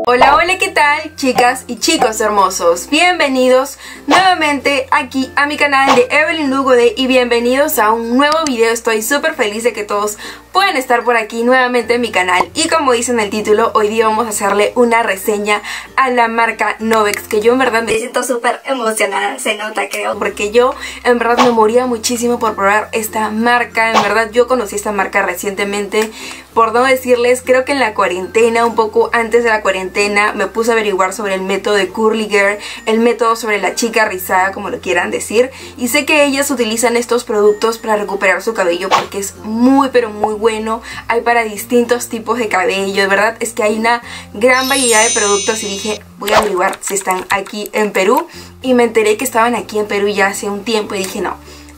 Hola, hola, ¿qué tal, chicas y chicos hermosos? Bienvenidos nuevamente aquí a mi canal de Evelyn Lugo Day y bienvenidos a un nuevo video. Estoy súper feliz de que todos puedan estar por aquí nuevamente en mi canal. Y como dice en el título, hoy día vamos a hacerle una reseña a la marca Novex, que yo en verdad me siento súper emocionada, se nota, creo, porque yo en verdad me moría muchísimo por probar esta marca. En verdad yo conocí esta marca recientemente, por no decirles, creo que en la cuarentena, un poco antes de la cuarentena, me puse a averiguar sobre el método de Curly Girl, el método sobre la chica rizada, como lo quieran decir, y sé que ellas utilizan estos productos para recuperar su cabello porque es muy pero muy bueno. Hay para distintos tipos de cabello, de verdad es que hay una gran variedad de productos y dije, voy a averiguar si están aquí en Perú, y me enteré que estaban aquí en Perú ya hace un tiempo y dije, no,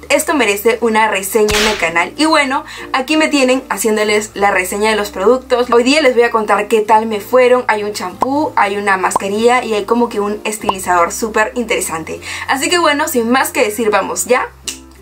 esto merece una reseña en el canal. Y bueno, aquí me tienen haciéndoles la reseña de los productos. Hoy día les voy a contar qué tal me fueron. Hay un champú, hay una mascarilla y hay como que un estilizador súper interesante. Así que bueno, sin más que decir, vamos ya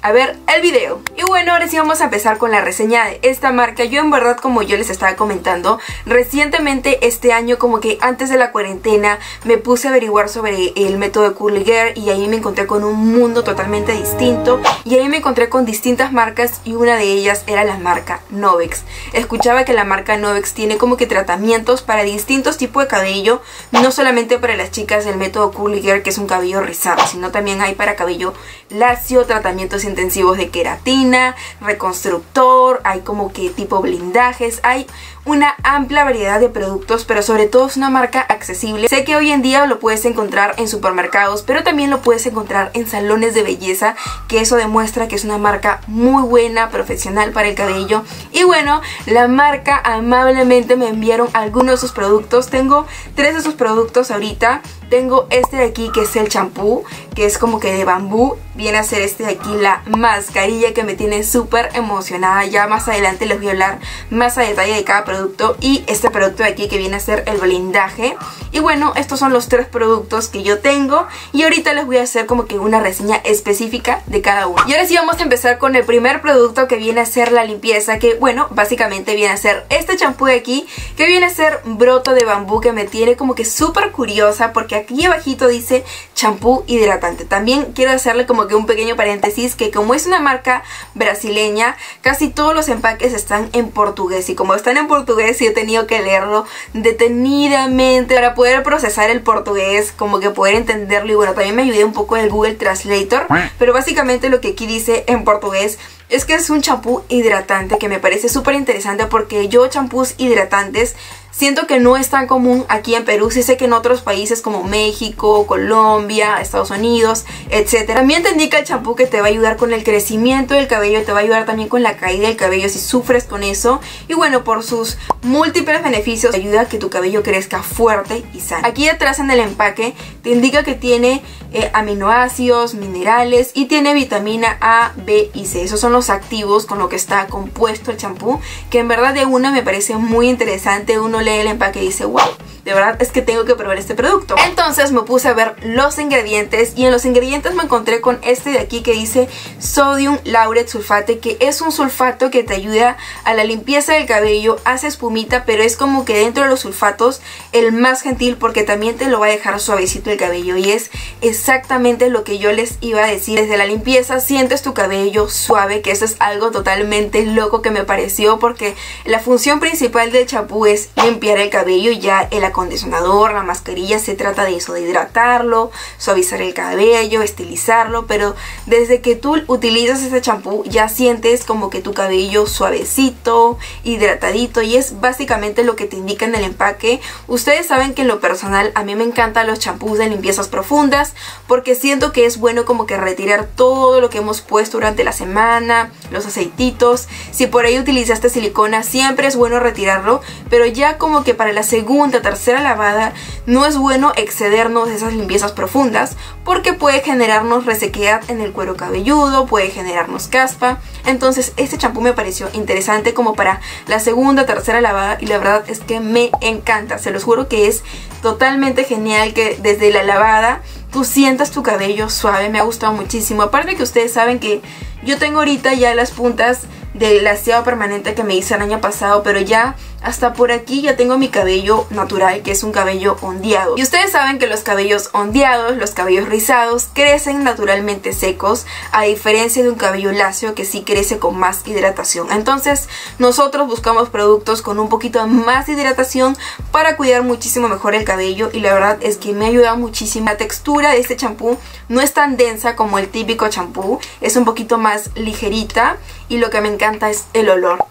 a ver el video. Y bueno, ahora sí vamos a empezar con la reseña de esta marca. Yo en verdad, como yo les estaba comentando, recientemente este año, como que antes de la cuarentena, me puse a averiguar sobre el método de Curly Girl y ahí me encontré con un mundo totalmente distinto. Y ahí me encontré con distintas marcas y una de ellas era la marca Novex. Escuchaba que la marca Novex tiene como que tratamientos para distintos tipos de cabello, no solamente para las chicas del método Curly Girl, que es un cabello rizado, sino también hay para cabello lacio, tratamientos intensivos de queratina, reconstructor, hay como que tipo blindajes, hay una amplia variedad de productos, pero sobre todo es una marca accesible. Sé que hoy en día lo puedes encontrar en supermercados, pero también lo puedes encontrar en salones de belleza, que eso demuestra que es una marca muy buena, profesional para el cabello. Y bueno, la marca amablemente me enviaron algunos de sus productos. Tengo 3 de sus productos ahorita. Tengo este de aquí, que es el champú, que es como que de bambú. Viene a ser este de aquí, la mascarilla, que me tiene súper emocionada. Ya más adelante les voy a hablar más a detalle de cada producto. Y este producto de aquí, que viene a ser el blindaje. Y bueno, estos son los 3 productos que yo tengo. Y ahorita les voy a hacer como que una reseña específica de cada uno. Y ahora sí vamos a empezar con el primer producto, que viene a ser la limpieza. Que bueno, básicamente viene a ser este champú de aquí, que viene a ser broto de bambú, que me tiene como que súper curiosa, porque aquí abajito dice champú hidratante. También quiero hacerle como que un pequeño paréntesis, que como es una marca brasileña, casi todos los empaques están en portugués, y como están en portugués sí he tenido que leerlo detenidamente para poder procesar el portugués, como que poder entenderlo. Y bueno, también me ayudé un poco del Google Translator, pero básicamente lo que aquí dice en portugués es que es un champú hidratante, que me parece súper interesante porque yo champús hidratantes siento que no es tan común aquí en Perú. Sí sé que en otros países como México, Colombia, Estados Unidos, etcétera. También te indica el champú que te va a ayudar con el crecimiento del cabello, te va a ayudar también con la caída del cabello si sufres con eso. Y bueno, por sus múltiples beneficios, te ayuda a que tu cabello crezca fuerte y sano. Aquí atrás en el empaque te indica que tiene aminoácidos, minerales y tiene vitamina A, B y C. Esos son los activos con lo que está compuesto el champú, que en verdad de una me parece muy interesante. Uno lee el empaque y dice, wow, de verdad es que tengo que probar este producto. Entonces me puse a ver los ingredientes, y en los ingredientes me encontré con este de aquí, que dice Sodium Laureth Sulfate, que es un sulfato que te ayuda a la limpieza del cabello, hace espumita, pero es como que dentro de los sulfatos el más gentil, porque también te lo va a dejar suavecito el cabello. Y es exactamente lo que yo les iba a decir. Desde la limpieza sientes tu cabello suave, que eso es algo totalmente loco que me pareció, porque la función principal del champú es limpiar el cabello. Ya el acondicionador, la mascarilla, se trata de eso, de hidratarlo, suavizar el cabello, estilizarlo, pero desde que tú utilizas este champú ya sientes como que tu cabello suavecito, hidratadito, y es básicamente lo que te indica en el empaque. Ustedes saben que en lo personal a mí me encantan los champús de limpiezas profundas, porque siento que es bueno como que retirar todo lo que hemos puesto durante la semana, los aceititos. Si por ahí utilizaste silicona, siempre es bueno retirarlo, pero ya como que para la segunda, tercera lavada no es bueno excedernos de esas limpiezas profundas, porque puede generarnos resequedad en el cuero cabelludo, puede generarnos caspa. Entonces este champú me pareció interesante como para la segunda, tercera lavada, y la verdad es que me encanta. Se los juro que es totalmente genial que desde la lavada tú sientas tu cabello suave. Me ha gustado muchísimo. Aparte que ustedes saben que yo tengo ahorita ya las puntas del laseado permanente que me hice el año pasado, pero ya hasta por aquí ya tengo mi cabello natural, que es un cabello ondeado. Y ustedes saben que los cabellos ondeados, los cabellos rizados, crecen naturalmente secos, a diferencia de un cabello lacio que sí crece con más hidratación. Entonces nosotros buscamos productos con un poquito más de hidratación para cuidar muchísimo mejor el cabello, y la verdad es que me ha ayudado muchísimo. La textura de este champú no es tan densa como el típico champú, es un poquito más ligerita, y lo que me encanta es el olor.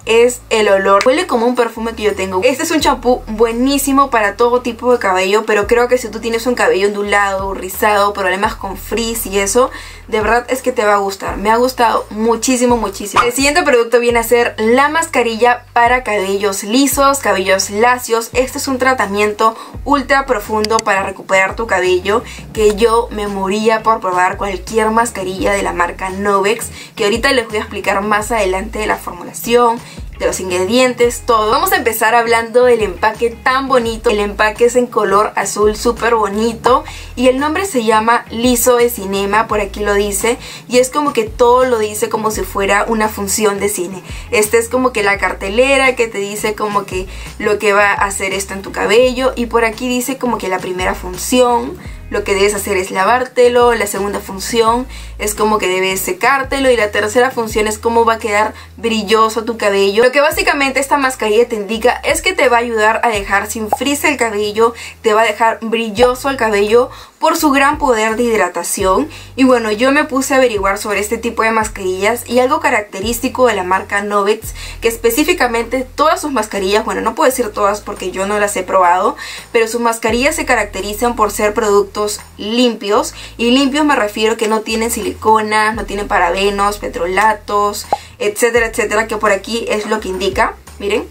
Huele como un perfume que yo tengo. Este es un champú buenísimo para todo tipo de cabello, pero creo que si tú tienes un cabello ondulado, rizado, problemas con frizz y eso, de verdad es que te va a gustar. Me ha gustado muchísimo, muchísimo. El siguiente producto viene a ser la mascarilla para cabellos lisos, cabellos lacios. Este es un tratamiento ultra profundo para recuperar tu cabello, que yo me moría por probar cualquier mascarilla de la marca Novex, que ahorita les voy a explicar más adelante de la formulación, de los ingredientes, todo. Vamos a empezar hablando del empaque tan bonito. El empaque es en color azul súper bonito y el nombre se llama Liso de Cinema, por aquí lo dice, y es como que todo lo dice como si fuera una función de cine. Este es como que la cartelera que te dice como que lo que va a hacer esto en tu cabello, y por aquí dice como que la primera función, lo que debes hacer es lavártelo, la segunda función es como que debes secártelo, y la tercera función es cómo va a quedar brilloso tu cabello. Lo que básicamente esta mascarilla te indica es que te va a ayudar a dejar sin frizz el cabello, te va a dejar brilloso el cabello por su gran poder de hidratación. Y bueno, yo me puse a averiguar sobre este tipo de mascarillas, y algo característico de la marca Novex, que específicamente todas sus mascarillas, bueno, no puedo decir todas porque yo no las he probado, pero sus mascarillas se caracterizan por ser productos limpios, y limpios me refiero que no tienen siliconas, no tienen parabenos, petrolatos, etcétera, etcétera, que por aquí es lo que indica, miren.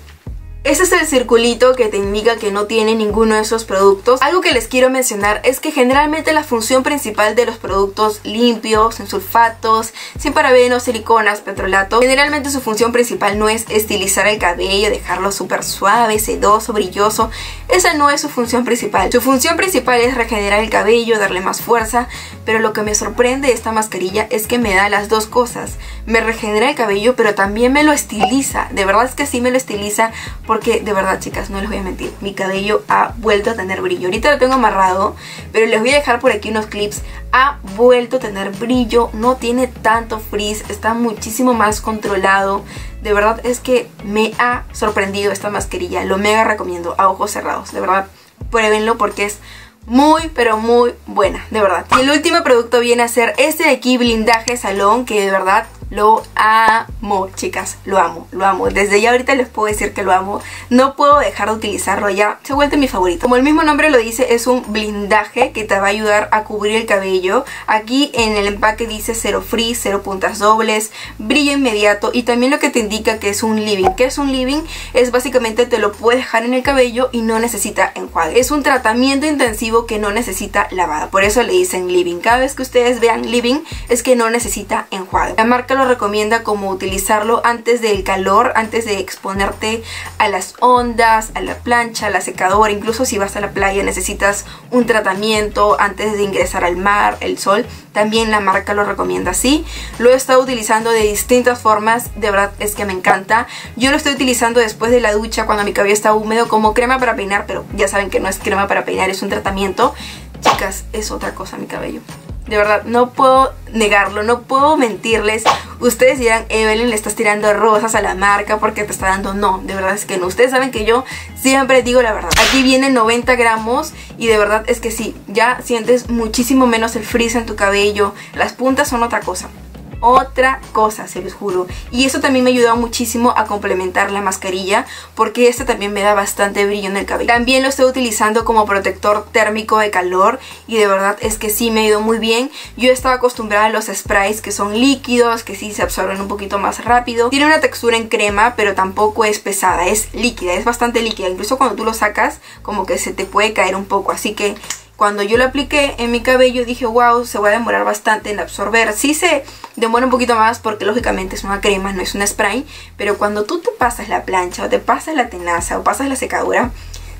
Ese es el circulito que te indica que no tiene ninguno de esos productos. Algo que les quiero mencionar es que generalmente la función principal de los productos limpios, sin sulfatos, sin parabenos, siliconas, petrolatos, generalmente su función principal no es estilizar el cabello, dejarlo súper suave, sedoso, brilloso. Esa no es su función principal. Su función principal es regenerar el cabello, darle más fuerza, pero lo que me sorprende de esta mascarilla es que me da las dos cosas. Me regenera el cabello, pero también me lo estiliza. De verdad es que sí me lo estiliza, porque de verdad, chicas, no les voy a mentir, mi cabello ha vuelto a tener brillo. Ahorita lo tengo amarrado, pero les voy a dejar por aquí unos clips. Ha vuelto a tener brillo, no tiene tanto frizz, está muchísimo más controlado. De verdad es que me ha sorprendido esta mascarilla. Lo mega recomiendo a ojos cerrados. De verdad, pruébenlo porque es muy, pero muy buena, de verdad. Y el último producto viene a ser este de aquí, Blindaje Salón, que de verdad lo amo, chicas, lo amo, lo amo. Desde ya ahorita les puedo decir que lo amo. No puedo dejar de utilizarlo, ya se ha vuelto mi favorito. Como el mismo nombre lo dice, es un blindaje que te va a ayudar a cubrir el cabello. Aquí en el empaque dice cero frizz, cero puntas dobles, brillo inmediato, y también lo que te indica que es un leave-in. ¿Qué es un leave-in? Es básicamente te lo puedes dejar en el cabello y no necesita enjuague. Es un tratamiento intensivo que no necesita lavada, por eso le dicen leave-in. Cada vez que ustedes vean leave-in es que no necesita enjuague. La marca lo recomienda como utilizarlo antes del calor, antes de exponerte a las ondas, a la plancha, a la secadora. Incluso si vas a la playa necesitas un tratamiento antes de ingresar al mar, el sol. También la marca lo recomienda así. Lo he estado utilizando de distintas formas, de verdad es que me encanta. Yo lo estoy utilizando después de la ducha cuando mi cabello está húmedo como crema para peinar, pero ya saben que no es crema para peinar, es un tratamiento. Chicas, es otra cosa mi cabello. De verdad, no puedo negarlo, no puedo mentirles. Ustedes dirán, Evelyn, le estás tirando rosas a la marca porque te está dando. No, de verdad es que no. Ustedes saben que yo siempre digo la verdad. Aquí vienen 90 gramos y de verdad es que sí, ya sientes muchísimo menos el frizz en tu cabello. Las puntas son otra cosa. Otra cosa, se los juro. Y eso también me ha ayudado muchísimo a complementar la mascarilla, porque este también me da bastante brillo en el cabello. También lo estoy utilizando como protector térmico de calor, y de verdad es que sí me ha ido muy bien. Yo estaba acostumbrada a los sprays que son líquidos, que sí se absorben un poquito más rápido. Tiene una textura en crema, pero tampoco es pesada, es líquida, es bastante líquida. Incluso cuando tú lo sacas, como que se te puede caer un poco, así que cuando yo lo apliqué en mi cabello dije, wow, se va a demorar bastante en absorber. Sí se demora un poquito más porque lógicamente es una crema, no es un spray. Pero cuando tú te pasas la plancha o te pasas la tenaza o pasas la secadora,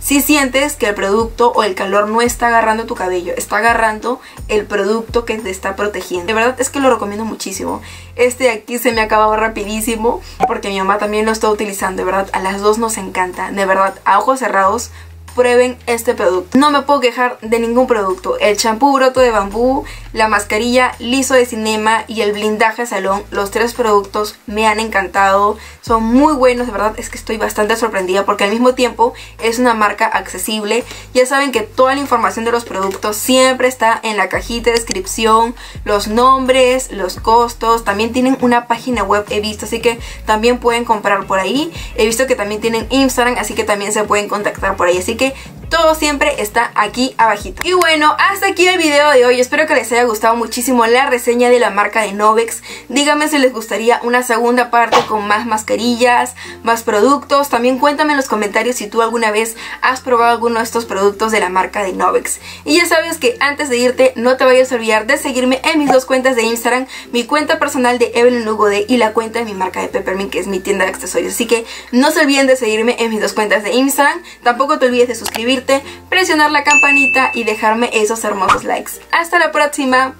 si sientes que el producto o el calor no está agarrando tu cabello, está agarrando el producto que te está protegiendo. De verdad es que lo recomiendo muchísimo. Este de aquí se me ha acabado rapidísimo porque mi mamá también lo está utilizando. De verdad, a las dos nos encanta. De verdad, a ojos cerrados, prueben este producto. No me puedo quejar de ningún producto. El champú broto de bambú, la mascarilla liso de cinema y el blindaje salón, los tres productos me han encantado. Son muy buenos, de verdad es que estoy bastante sorprendida porque al mismo tiempo es una marca accesible. Ya saben que toda la información de los productos siempre está en la cajita de descripción, los nombres, los costos. También tienen una página web, he visto, así que también pueden comprar por ahí. He visto que también tienen Instagram, así que también se pueden contactar por ahí. Así que todo siempre está aquí abajito. Y bueno, hasta aquí el video de hoy. Espero que les haya gustado muchísimo la reseña de la marca de Novex. Díganme si les gustaría una segunda parte con más mascarillas, más productos. También cuéntame en los comentarios si tú alguna vez has probado alguno de estos productos de la marca de Novex. Y ya sabes que antes de irte no te vayas a olvidar de seguirme en mis dos cuentas de Instagram, mi cuenta personal de Evelyn Lugo D y la cuenta de mi marca de Peppermint, que es mi tienda de accesorios. Así que no se olviden de seguirme en mis dos cuentas de Instagram. Tampoco te olvides de suscribirte, presionar la campanita y dejarme esos hermosos likes. Hasta la próxima.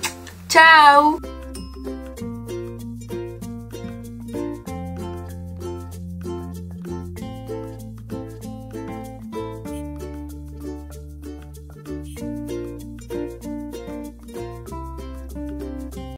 Chao.